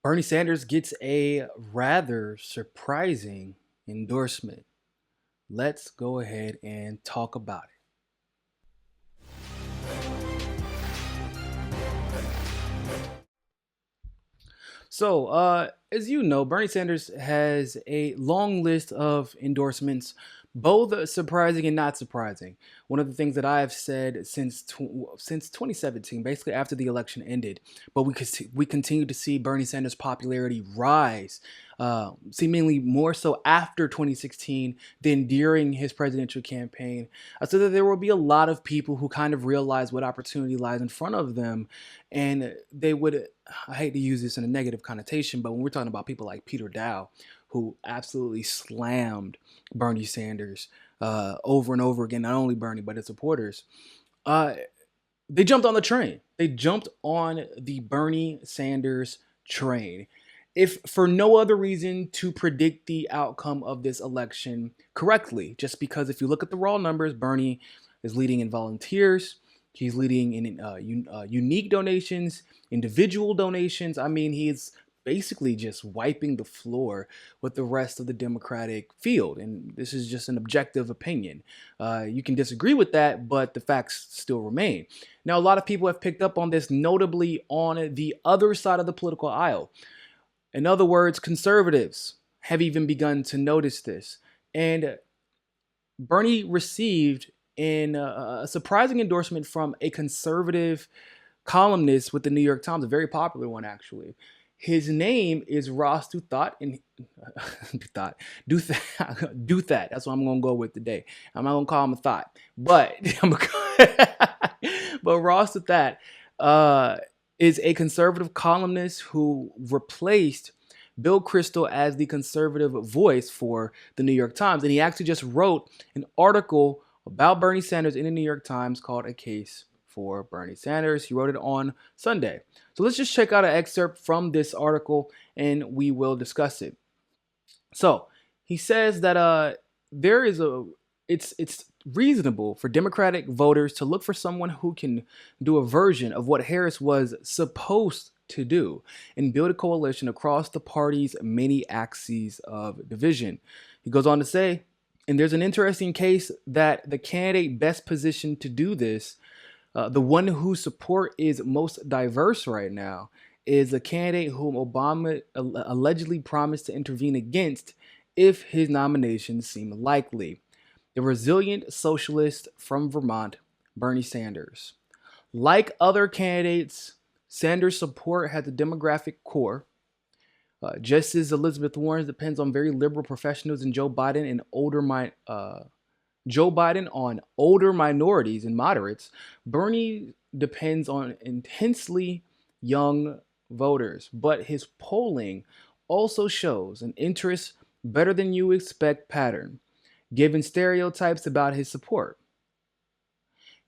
Bernie Sanders gets a rather surprising endorsement. Let's go ahead and talk about it. As you know, Bernie Sanders has a long list of endorsements, both surprising and not surprising. One of the things that I have said since 2017, basically after the election ended, but we continue to see Bernie Sanders' popularity rise, seemingly more so after 2016 than during his presidential campaign. I said that there will be a lot of people who kind of realize what opportunity lies in front of them, and they would, I hate to use this in a negative connotation, but when we're talking about people like Peter Dow, who absolutely slammed Bernie Sanders over and over again, not only Bernie, but his supporters, uh, they jumped on the train. They jumped on the Bernie Sanders train. If for no other reason to predict the outcome of this election correctly, just because if you look at the raw numbers, Bernie is leading in volunteers. He's leading in unique donations, individual donations. I mean, he's basically just wiping the floor with the rest of the Democratic field. And this is just an objective opinion. You can disagree with that, but the facts still remain. Now, a lot of people have picked up on this, notably on the other side of the political aisle. In other words, conservatives have even begun to notice this. And Bernie received a surprising endorsement from a conservative columnist with the New York Times, a very popular one, actually. His name is Ross Douthat, and Douthat. That's what I'm gonna go with today. I'm not gonna call him a thought, but but Ross Douthat is a conservative columnist who replaced Bill Kristol as the conservative voice for the New York Times, and he actually just wrote an article about Bernie Sanders in the New York Times called "A Case for Bernie Sanders." He wrote it on Sunday. So let's just check out an excerpt from this article and we will discuss it. So he says that it's reasonable for Democratic voters to look for someone who can do a version of what Harris was supposed to do and build a coalition across the party's many axes of division. He goes on to say, and there's an interesting case that the candidate best positioned to do this, the one whose support is most diverse right now, is a candidate whom Obama allegedly promised to intervene against if his nomination seemed likely. The resilient socialist from Vermont, Bernie Sanders. Like other candidates, Sanders' support has a demographic core. Just as Elizabeth Warren's depends on very liberal professionals and Joe Biden on older minorities and moderates, Bernie depends on intensely young voters. But his polling also shows an interest better than you expect pattern, given stereotypes about his support.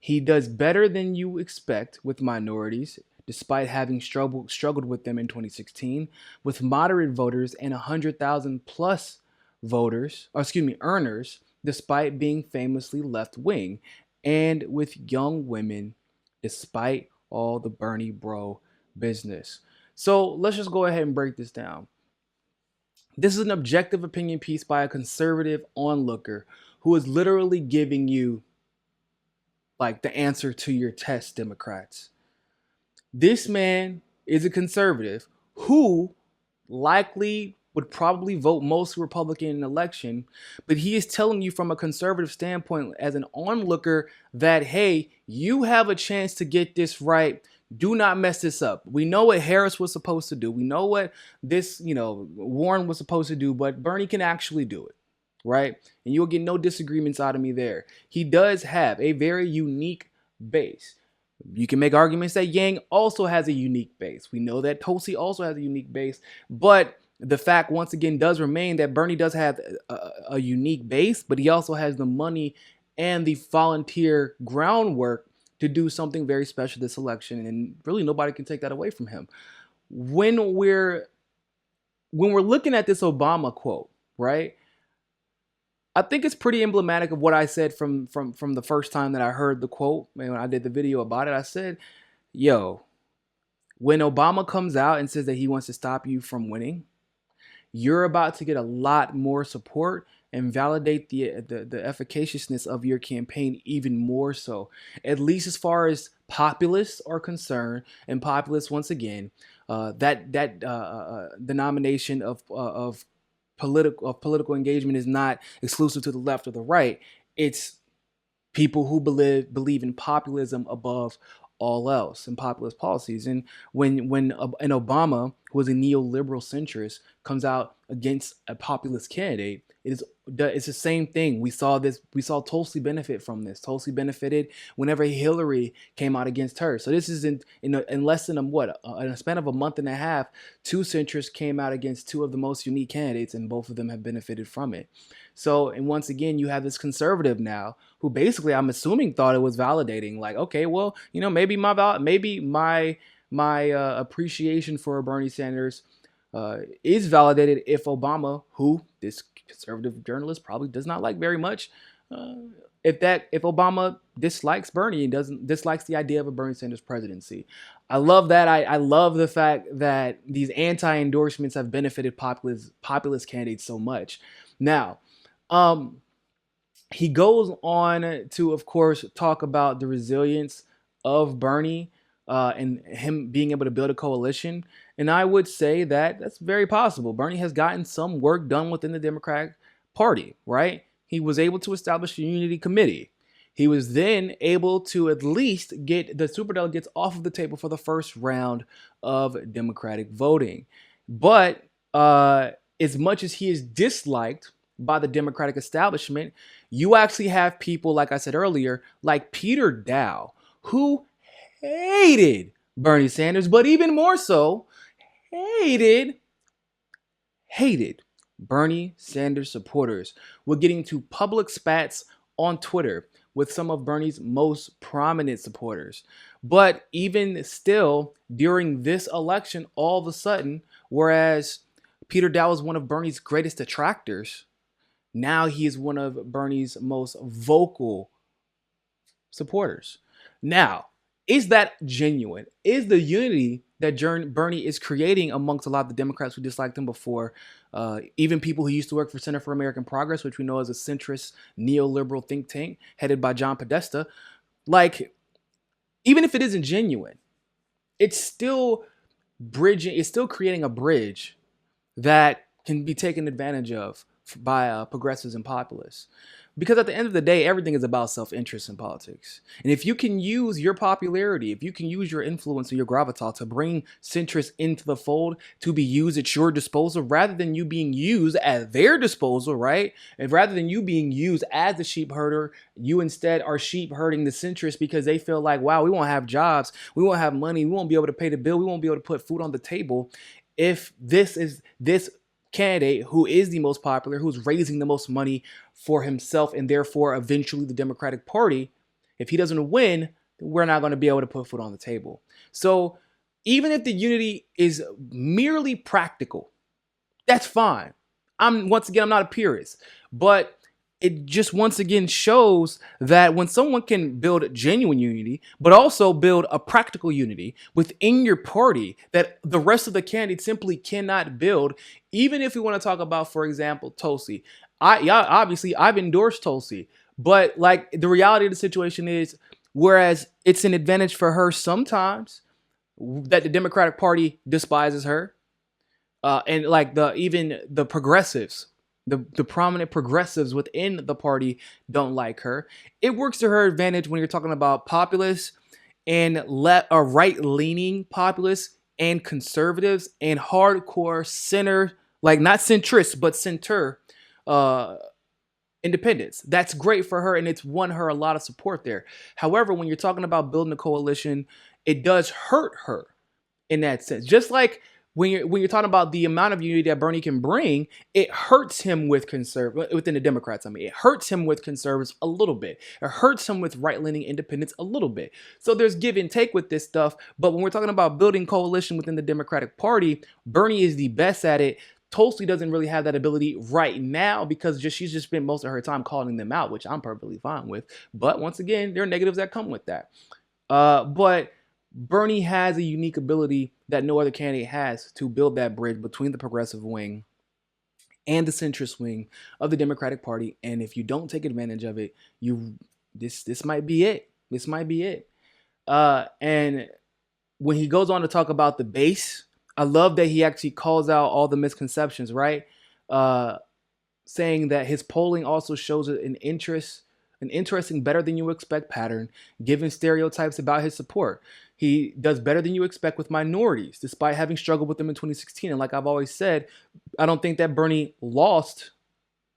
He does better than you expect with minorities, despite having struggled with them in 2016, with moderate voters and 100,000 plus earners, despite being famously left-wing, and with young women, despite all the Bernie bro business. So let's just go ahead and break this down. This is an objective opinion piece by a conservative onlooker who is literally giving you like the answer to your test, Democrats. This man is a conservative who likely would probably vote most Republican in an election, but he is telling you from a conservative standpoint as an onlooker that, hey, you have a chance to get this right. Do not mess this up. We know what Harris was supposed to do. We know what this, Warren was supposed to do, but Bernie can actually do it, right? And you'll get no disagreements out of me there. He does have a very unique base. You can make arguments that Yang also has a unique base. We know that Tulsi also has a unique base, but the fact once again does remain that Bernie does have a unique base, but he also has the money and the volunteer groundwork to do something very special this election, and really nobody can take that away from him. When we're looking at this Obama quote, right? I think it's pretty emblematic of what I said from the first time that I heard the quote. When I did the video about it, I said, yo, When Obama comes out and says that he wants to stop you from winning, you're about to get a lot more support and validate the efficaciousness of your campaign even more so, at least as far as populists are concerned. And populists, once again, that denomination of political engagement is not exclusive to the left or the right. It's people who believe in populism above all else and populist policies. And when an Obama, who is a neoliberal centrist, comes out against a populist candidate, it's the same thing. We saw this. We saw Tulsi benefit from this. Tulsi benefited whenever Hillary came out against her. So this is in less than in a span of a month and a half, two centrists came out against two of the most unique candidates, and both of them have benefited from it. So, and once again, you have this conservative now who basically, I'm assuming, thought it was validating. Like, okay, well, maybe my appreciation for Bernie Sanders is validated if Obama, who this conservative journalist probably does not like very much, if Obama dislikes Bernie and dislikes the idea of a Bernie Sanders presidency. I love that. I love the fact that these anti-endorsements have benefited populist candidates so much. Now, he goes on to, of course, talk about the resilience of Bernie and him being able to build a coalition. And I would say that that's very possible. Bernie has gotten some work done within the Democratic Party, right? He was able to establish a unity committee. He was then able to at least get the superdelegates off of the table for the first round of Democratic voting. But as much as he is disliked by the Democratic establishment, you actually have people, like I said earlier, like Peter Dow, who hated Bernie Sanders, but even more so, hated Bernie Sanders supporters. We're getting to public spats on Twitter with some of Bernie's most prominent supporters. But even still, during this election, all of a sudden, whereas Peter Dow was one of Bernie's greatest detractors, now he is one of Bernie's most vocal supporters. Now, is that genuine? Is the unity that Bernie is creating amongst a lot of the Democrats who disliked him before, even people who used to work for Center for American Progress, which we know is a centrist neoliberal think tank headed by John Podesta, like, even if it isn't genuine, it's still creating a bridge that can be taken advantage of by progressives and populists. Because at the end of the day, everything is about self-interest in politics. And if you can use your popularity, if you can use your influence or your gravitas to bring centrists into the fold, to be used at your disposal, rather than you being used at their disposal, right? And rather than you being used as the sheep herder, you instead are sheep herding the centrists because they feel like, wow, we won't have jobs, we won't have money, we won't be able to pay the bill, we won't be able to put food on the table. If this candidate who is the most popular, who's raising the most money for himself and therefore eventually the Democratic Party, if he doesn't win, we're not going to be able to put food on the table. So even if the unity is merely practical, that's fine. I'm not a purist, but it just once again shows that when someone can build genuine unity, but also build a practical unity within your party that the rest of the candidates simply cannot build, even if we want to talk about, for example, Tulsi. Obviously, I've endorsed Tulsi, but like the reality of the situation is, whereas it's an advantage for her sometimes that the Democratic Party despises her, and like even the progressives, the prominent progressives within the party don't like her. It works to her advantage when you're talking about populists and right-leaning populists and conservatives and hardcore center, like not centrist, but center independents. That's great for her, and it's won her a lot of support there. However, when you're talking about building a coalition, it does hurt her in that sense. Just like when you're talking about the amount of unity that Bernie can bring, it hurts him within the Democrats. I mean, it hurts him with conservatives a little bit. It hurts him with right-leaning independents a little bit. So there's give and take with this stuff. But when we're talking about building coalition within the Democratic Party, Bernie is the best at it. Tulsi doesn't really have that ability right now because she's just spent most of her time calling them out, which I'm perfectly fine with. But once again, there are negatives that come with that. But Bernie has a unique ability that no other candidate has to build that bridge between the progressive wing and the centrist wing of the Democratic Party. And if you don't take advantage of it, this might be it. This might be it. And when he goes on to talk about the base, I love that he actually calls out all the misconceptions, right? Saying that his polling also shows an interesting better than you expect pattern, given stereotypes about his support. He does better than you expect with minorities, despite having struggled with them in 2016. And like I've always said, I don't think that Bernie lost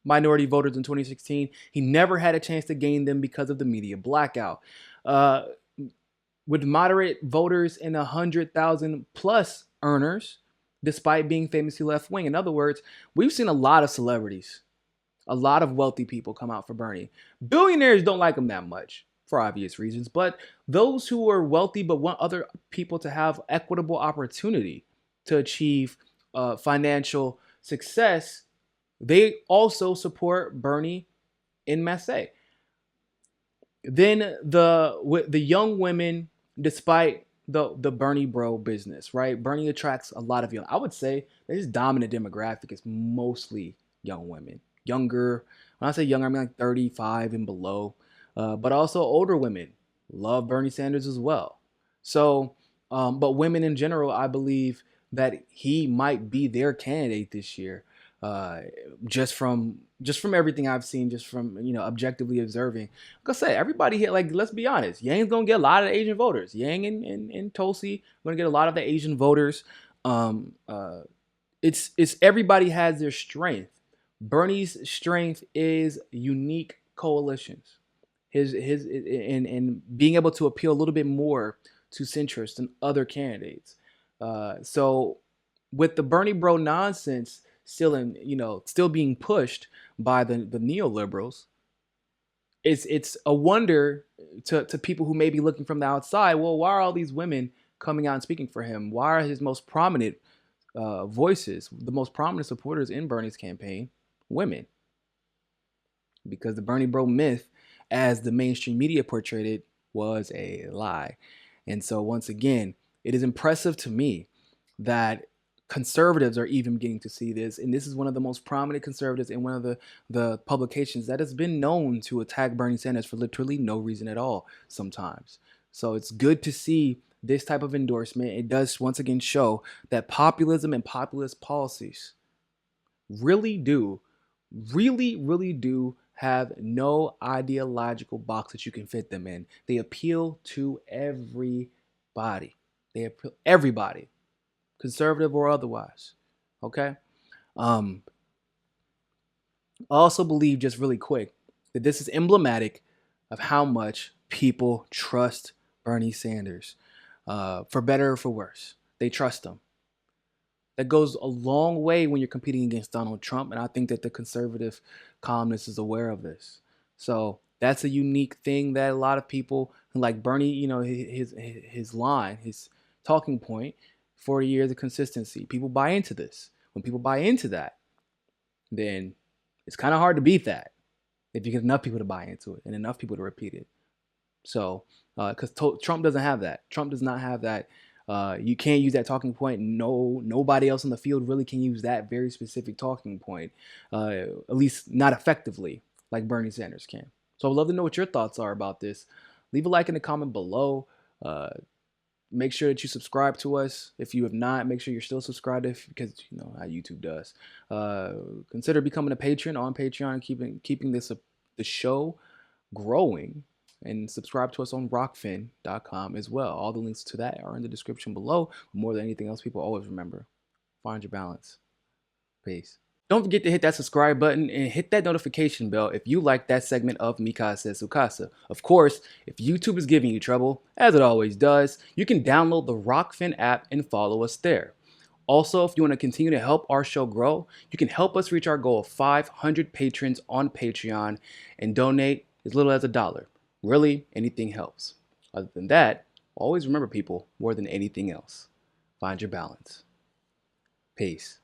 minority voters in 2016. He never had a chance to gain them because of the media blackout. With moderate voters and 100,000 plus earners, despite being famously left wing. In other words, we've seen a lot of celebrities, a lot of wealthy people come out for Bernie. Billionaires don't like him that much for obvious reasons, but those who are wealthy but want other people to have equitable opportunity to achieve financial success, they also support Bernie in masse. Then the young women, despite the Bernie bro business, right? Bernie attracts a lot of young. I would say that his dominant demographic is mostly young women. Younger, when I say younger, I mean like 35 and below. But also older women love Bernie Sanders as well. So, but women in general, I believe that he might be their candidate this year. Uh, just from everything I've seen, just from objectively observing. Like I said, everybody here, like, let's be honest, Yang's gonna get a lot of the Asian voters. Yang and Tulsi gonna get a lot of the Asian voters. Um, uh, it's everybody has their strength. Bernie's strength is unique coalitions. His and being able to appeal a little bit more to centrists than other candidates. So with the Bernie bro nonsense still being pushed by the neoliberals, it's a wonder to people who may be looking from the outside. Well, why are all these women coming out and speaking for him? Why are his most prominent voices, the most prominent supporters in Bernie's campaign, women? Because the Bernie bro myth, as the mainstream media portrayed it, was a lie. And so once again, it is impressive to me that conservatives are even beginning to see this. And this is one of the most prominent conservatives in one of the publications that has been known to attack Bernie Sanders for literally no reason at all sometimes. So it's good to see this type of endorsement. It does once again show that populism and populist policies really do, really do have no ideological box that you can fit them in. They appeal to everybody. They appeal everybody, conservative or otherwise. Okay. I also believe, just really quick, that this is emblematic of how much people trust Bernie Sanders, for better or for worse. They trust him. That goes a long way when you're competing against Donald Trump, and I think that the conservative columnist is aware of this. So that's a unique thing that a lot of people, like Bernie, his line, his talking point, 40 years of consistency. People buy into this. When people buy into that, then it's kind of hard to beat that if you get enough people to buy into it and enough people to repeat it. So, because Trump doesn't have that. Trump does not have that. You can't use that talking point. Nobody else in the field really can use that very specific talking point, at least not effectively like Bernie Sanders can. So I'd love to know what your thoughts are about this. Leave a like in the comment below. Make sure that you subscribe to us. If you have not, make sure you're still subscribed, because you know how YouTube does. Consider becoming a patron on Patreon, keeping the show growing. And subscribe to us on rockfin.com as well. All the links to that are in the description below. More than anything else, people always remember, find your balance. Peace. Don't forget to hit that subscribe button and hit that notification bell if you like that segment of Mikasa Sukasa. Of course, if YouTube is giving you trouble, as it always does, you can download the Rockfin app and follow us there. Also, if you want to continue to help our show grow, you can help us reach our goal of 500 patrons on Patreon and donate as little as $1. Really, anything helps. Other than that, always remember, people, more than anything else, find your balance. Peace.